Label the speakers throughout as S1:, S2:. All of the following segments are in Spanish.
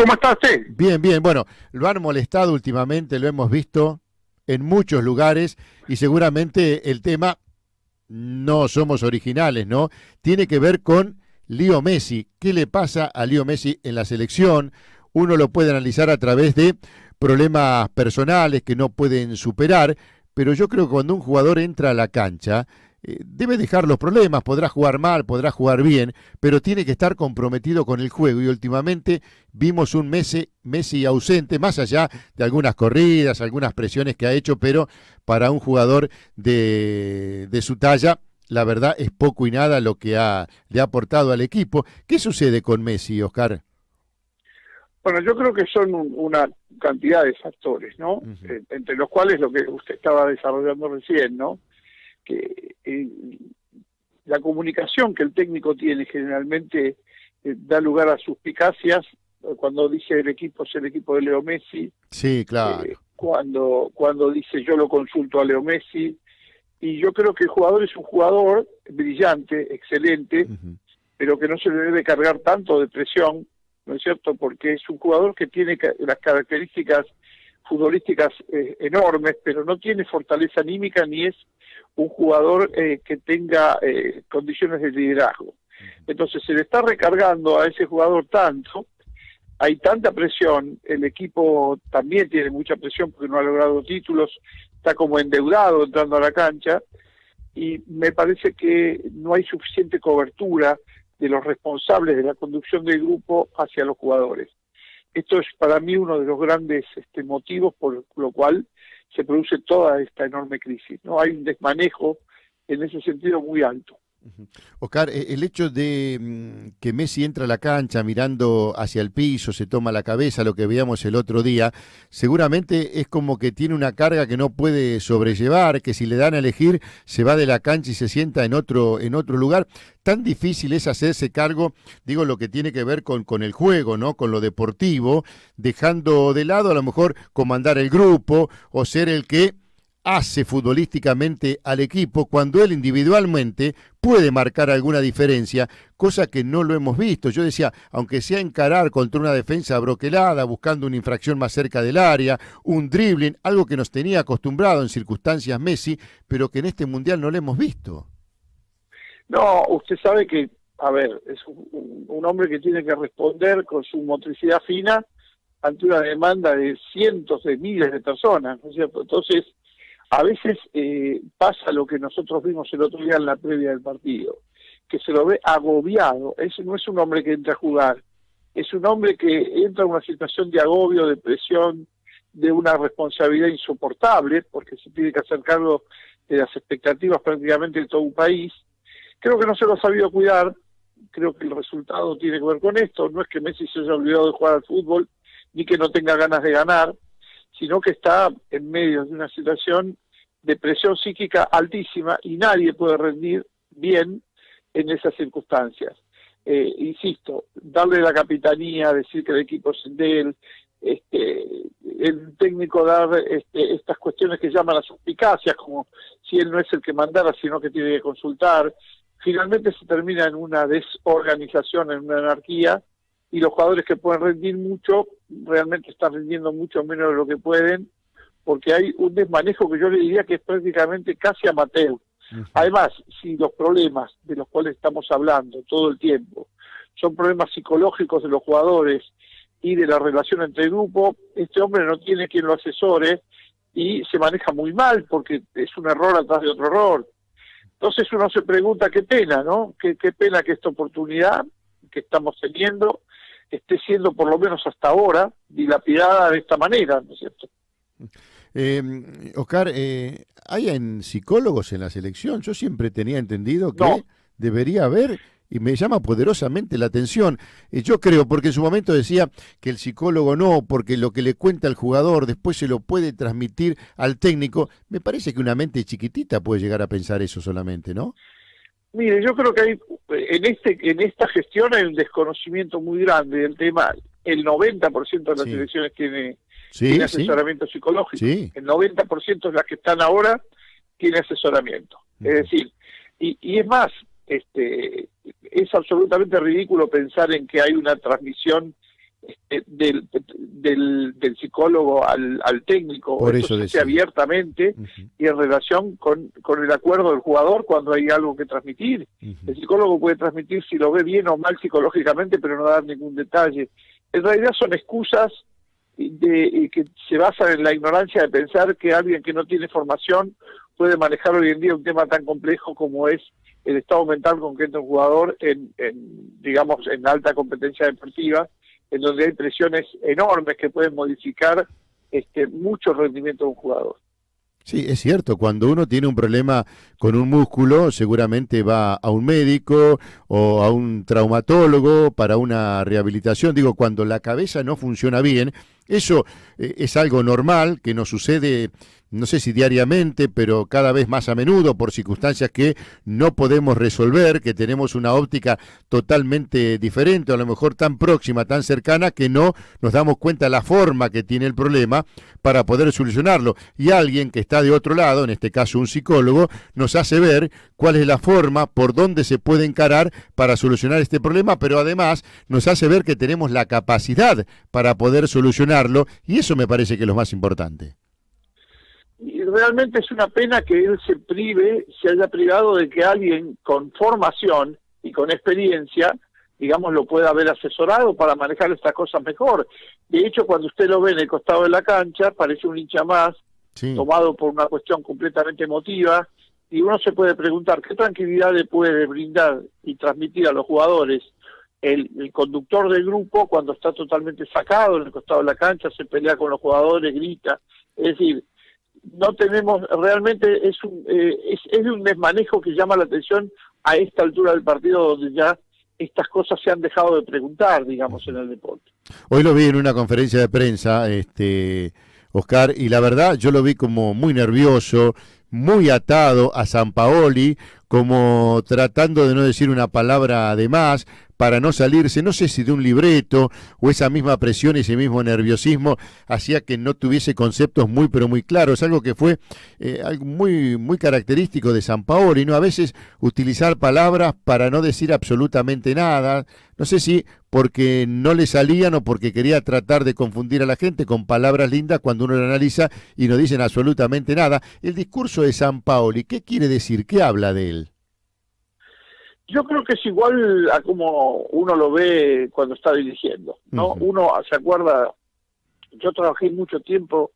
S1: ¿Cómo está usted?
S2: Bien, bien. Bueno, lo han molestado últimamente, lo hemos visto en muchos lugares y seguramente el tema, no somos originales, ¿no? Tiene que ver con Leo Messi. ¿Qué le pasa a Leo Messi en la selección? Uno lo puede analizar a través de problemas personales que no pueden superar, pero yo creo que cuando un jugador entra a la cancha, debe dejar los problemas, podrá jugar mal, podrá jugar bien, pero tiene que estar comprometido con el juego y últimamente vimos un Messi ausente, más allá de algunas corridas, algunas presiones que ha hecho, pero para un jugador de su talla, la verdad es poco y nada lo que le ha aportado al equipo. ¿Qué sucede con Messi, Oscar?
S1: Bueno, yo creo que son una cantidad de factores, ¿no? Entre los cuales lo que usted estaba desarrollando recién, ¿no? Que la comunicación que el técnico tiene generalmente da lugar a suspicacias. Cuando dice el equipo es el equipo de Leo Messi,
S2: Sí, claro.
S1: cuando dice yo lo consulto a Leo Messi, y yo creo que el jugador es un jugador brillante, excelente, pero que no se le debe cargar tanto de presión, ¿no es cierto? Porque es un jugador que tiene las características futbolísticas enormes, pero no tiene fortaleza anímica ni es un jugador que tenga condiciones de liderazgo. Entonces se le está recargando a ese jugador tanto, hay tanta presión, el equipo también tiene mucha presión porque no ha logrado títulos, está como endeudado entrando a la cancha, y me parece que no hay suficiente cobertura de los responsables de la conducción del grupo hacia los jugadores. Esto es para mí uno de los grandes motivos por lo cual se produce toda esta enorme crisis, ¿no? Hay un desmanejo en ese sentido muy alto.
S2: Oscar, el hecho de que Messi entra a la cancha mirando hacia el piso, se toma la cabeza, lo que veíamos el otro día, seguramente es como que tiene una carga que no puede sobrellevar, que si le dan a elegir se va de la cancha y se sienta en otro lugar. Tan difícil es hacerse cargo, digo, lo que tiene que ver con el juego, ¿no? Con lo deportivo, dejando de lado a lo mejor comandar el grupo o ser el que hace futbolísticamente al equipo cuando él individualmente puede marcar alguna diferencia, cosa que no lo hemos visto. Yo decía, aunque sea encarar contra una defensa broquelada, buscando una infracción más cerca del área, un dribbling, algo que nos tenía acostumbrado en circunstancias Messi, pero que en este Mundial no lo hemos visto.
S1: No, usted sabe que, a ver, es un hombre que tiene que responder con su motricidad fina ante una demanda de cientos de miles de personas, ¿no es cierto? Entonces, a veces pasa lo que nosotros vimos el otro día en la previa del partido, que se lo ve agobiado. Ese no es un hombre que entra a jugar, es un hombre que entra en una situación de agobio, de presión, de una responsabilidad insoportable, porque se tiene que hacer cargo de las expectativas prácticamente de todo un país. Creo que no se lo ha sabido cuidar, creo que el resultado tiene que ver con esto. No es que Messi se haya olvidado de jugar al fútbol, ni que no tenga ganas de ganar, sino que está en medio de una situación de presión psíquica altísima y nadie puede rendir bien en esas circunstancias. Insisto, darle la capitanía, decir que el equipo es de él, el técnico dar estas cuestiones que llaman a suspicacias, como si él no es el que mandara, sino que tiene que consultar, finalmente se termina en una desorganización, en una anarquía, y los jugadores que pueden rendir mucho, realmente están rindiendo mucho menos de lo que pueden, porque hay un desmanejo que yo le diría que es prácticamente casi amateur. Además, si los problemas de los cuales estamos hablando todo el tiempo son problemas psicológicos de los jugadores y de la relación entre el grupo, este hombre no tiene quien lo asesore y se maneja muy mal porque es un error atrás de otro error. Entonces uno se pregunta qué pena, ¿no? Qué pena que esta oportunidad que estamos teniendo esté siendo, por lo menos hasta ahora, dilapidada de esta manera, ¿no es cierto?
S2: Oscar, ¿hay psicólogos en la selección? Yo siempre tenía entendido que
S1: No,
S2: debería haber, y me llama poderosamente la atención. Yo creo, porque en su momento decía que el psicólogo no, porque lo que le cuenta al jugador después se lo puede transmitir al técnico. Me parece que una mente chiquitita puede llegar a pensar eso solamente, ¿no?
S1: mire, yo creo que hay en esta gestión hay un desconocimiento muy grande del tema. El 90% de las
S2: Sí,
S1: elecciones tiene
S2: sí, sí,
S1: asesoramiento psicológico.
S2: sí.
S1: El 90% de las que están ahora tiene asesoramiento. Es decir, y es más, es absolutamente ridículo pensar en que hay una transmisión del psicólogo al técnico.
S2: Por
S1: Esto
S2: eso
S1: se hace
S2: decía.
S1: abiertamente y en relación con el acuerdo del jugador cuando hay algo que transmitir. El psicólogo puede transmitir si lo ve bien o mal psicológicamente, pero no dar ningún detalle. En realidad son excusas que se basan en la ignorancia de pensar que alguien que no tiene formación puede manejar hoy en día un tema tan complejo como es el estado mental con que entra un jugador digamos, en alta competencia deportiva, en donde hay presiones enormes que pueden modificar mucho el rendimiento de un jugador.
S2: Sí, es cierto, cuando uno tiene un problema con un músculo, seguramente va a un médico o a un traumatólogo para una rehabilitación. Digo, cuando la cabeza no funciona bien, eso es algo normal que nos sucede, no sé si diariamente, pero cada vez más a menudo por circunstancias que no podemos resolver, que tenemos una óptica totalmente diferente, a lo mejor tan próxima, tan cercana, que no nos damos cuenta la forma que tiene el problema para poder solucionarlo. Y alguien que está de otro lado, en este caso un psicólogo, nos hace ver cuál es la forma por donde se puede encarar para solucionar este problema, pero además nos hace ver que tenemos la capacidad para poder solucionarlo, y eso me parece que es lo más importante.
S1: Y realmente es una pena que él se haya privado de que alguien con formación y con experiencia, digamos, lo pueda haber asesorado para manejar estas cosas mejor. De hecho, cuando usted lo ve en el costado de la cancha, parece un hincha más,
S2: Sí.
S1: tomado por una cuestión completamente emotiva, y uno se puede preguntar qué tranquilidad le puede brindar y transmitir a los jugadores el conductor del grupo cuando está totalmente sacado en el costado de la cancha, se pelea con los jugadores, grita. Es decir, no tenemos, realmente es un desmanejo que llama la atención a esta altura del partido, donde ya estas cosas se han dejado de preguntar, digamos, en el deporte.
S2: Hoy lo vi en una conferencia de prensa, Oscar, y la verdad yo lo vi como muy nervioso, muy atado a Sampaoli, como tratando de no decir una palabra de más para no salirse, no sé si de un libreto o esa misma presión, ese mismo nerviosismo hacía que no tuviese conceptos muy pero muy claros, algo que fue algo muy, muy característico de Sampaoli, ¿no? A veces utilizar palabras para no decir absolutamente nada, no sé si porque no le salían o porque quería tratar de confundir a la gente con palabras lindas cuando uno lo analiza y no dicen absolutamente nada. El discurso de Sampaoli, ¿qué quiere decir? ¿Qué habla de él?
S1: Yo creo que es igual a como uno lo ve cuando está dirigiendo, ¿no? Uno se acuerda, yo trabajé mucho tiempo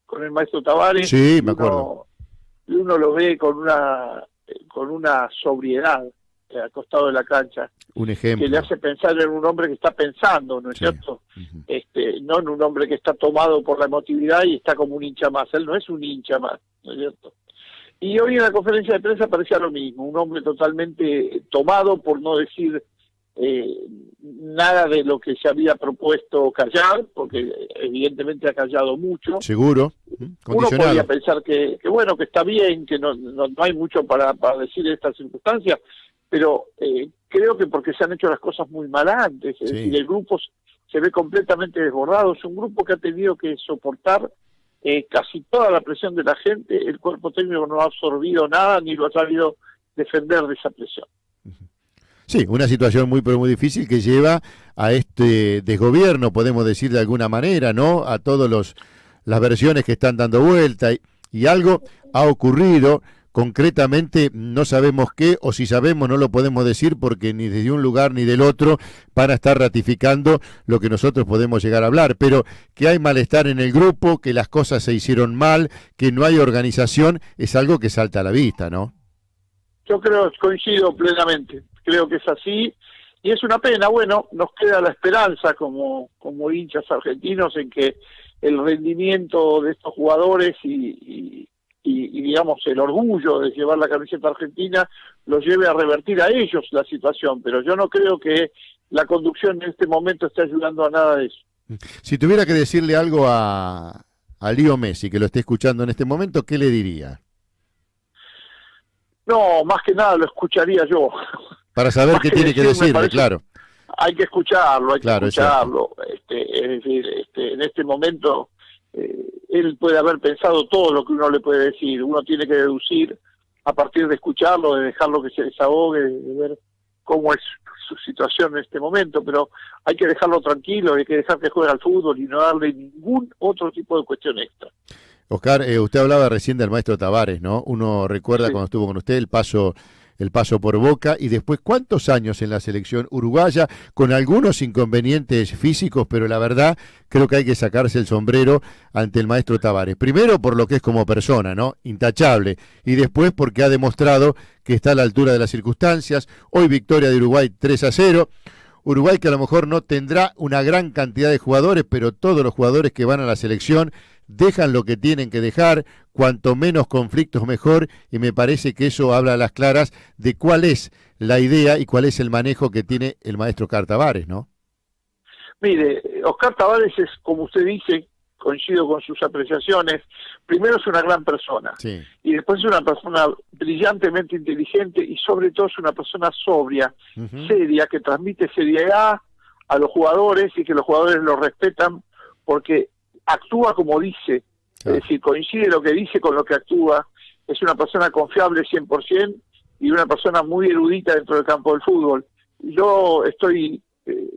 S1: con el maestro Tavares.
S2: Sí, me acuerdo.
S1: Y uno lo ve con una sobriedad al costado de la cancha.
S2: Un ejemplo.
S1: Que le hace pensar en un hombre que está pensando, ¿no es cierto? No en un hombre que está tomado por la emotividad y está como un hincha más. Él no es un hincha más, ¿no es cierto? Y hoy en la conferencia de prensa parecía lo mismo, un hombre totalmente tomado, por no decir nada de lo que se había propuesto callar, porque evidentemente ha callado mucho.
S2: Seguro.
S1: Uno podría pensar que bueno, que está bien, que no hay mucho para decir en estas circunstancias, pero creo que porque se han hecho las cosas muy mal antes, es decir, el grupo se ve completamente desbordado, es un grupo que ha tenido que soportar casi toda la presión de la gente, el cuerpo técnico no ha absorbido nada ni lo ha sabido defender de esa presión.
S2: Sí, una situación muy pero muy difícil que lleva a este desgobierno, podemos decir de alguna manera, ¿no? A todas las versiones que están dando vuelta y algo ha ocurrido. Concretamente no sabemos qué, o si sabemos no lo podemos decir porque ni desde un lugar ni del otro van a estar ratificando lo que nosotros podemos llegar a hablar, pero que hay malestar en el grupo, que las cosas se hicieron mal, que no hay organización, es algo que salta a la vista, ¿no?
S1: Yo coincido plenamente, creo que es así, y es una pena. Bueno, nos queda la esperanza como hinchas argentinos en que el rendimiento de estos jugadores y digamos el orgullo de llevar la camiseta argentina los lleve a revertir a ellos la situación, pero yo no creo que la conducción en este momento esté ayudando a nada de eso.
S2: Si tuviera que decirle algo a Leo Messi, que lo esté escuchando en este momento, ¿qué le diría?
S1: No, más que nada lo escucharía yo.
S2: Para saber qué tiene que decirle, claro.
S1: Hay que escucharlo, es decir, en este momento él puede haber pensado todo lo que uno le puede decir. Uno tiene que deducir a partir de escucharlo, de dejarlo que se desahogue, de ver cómo es su situación en este momento, pero hay que dejarlo tranquilo, hay que dejar que juegue al fútbol y no darle ningún otro tipo de cuestión extra.
S2: Oscar, usted hablaba recién del maestro Tavares, ¿no? Uno recuerda
S1: Sí.
S2: cuando estuvo con usted el paso por Boca y después cuántos años en la selección uruguaya, con algunos inconvenientes físicos, pero la verdad creo que hay que sacarse el sombrero ante el maestro Tavares. Primero por lo que es como persona, ¿no? Intachable. Y después porque ha demostrado que está a la altura de las circunstancias. Hoy victoria de Uruguay 3-0. Uruguay que a lo mejor no tendrá una gran cantidad de jugadores, pero todos los jugadores que van a la selección dejan lo que tienen que dejar, cuanto menos conflictos mejor, y me parece que eso habla a las claras de cuál es la idea y cuál es el manejo que tiene el maestro Oscar Tavares, ¿no?
S1: Mire, Oscar Tavares es, como usted dice, coincido con sus apreciaciones, primero es una gran persona,
S2: Sí.
S1: y después es una persona brillantemente inteligente y sobre todo es una persona sobria, seria, que transmite seriedad a los jugadores y que los jugadores lo respetan porque actúa como dice, es decir, coincide lo que dice con lo que actúa, es una persona confiable 100% y una persona muy erudita dentro del campo del fútbol. Yo estoy,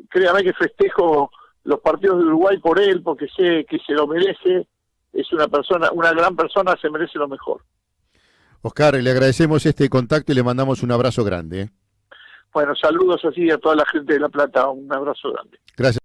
S1: créame que festejo los partidos de Uruguay por él, porque sé que se lo merece, es una persona, una gran persona, se merece lo mejor.
S2: Oscar, le agradecemos este contacto y le mandamos un abrazo grande.
S1: Bueno, saludos así a toda la gente de La Plata, un abrazo grande.
S2: Gracias.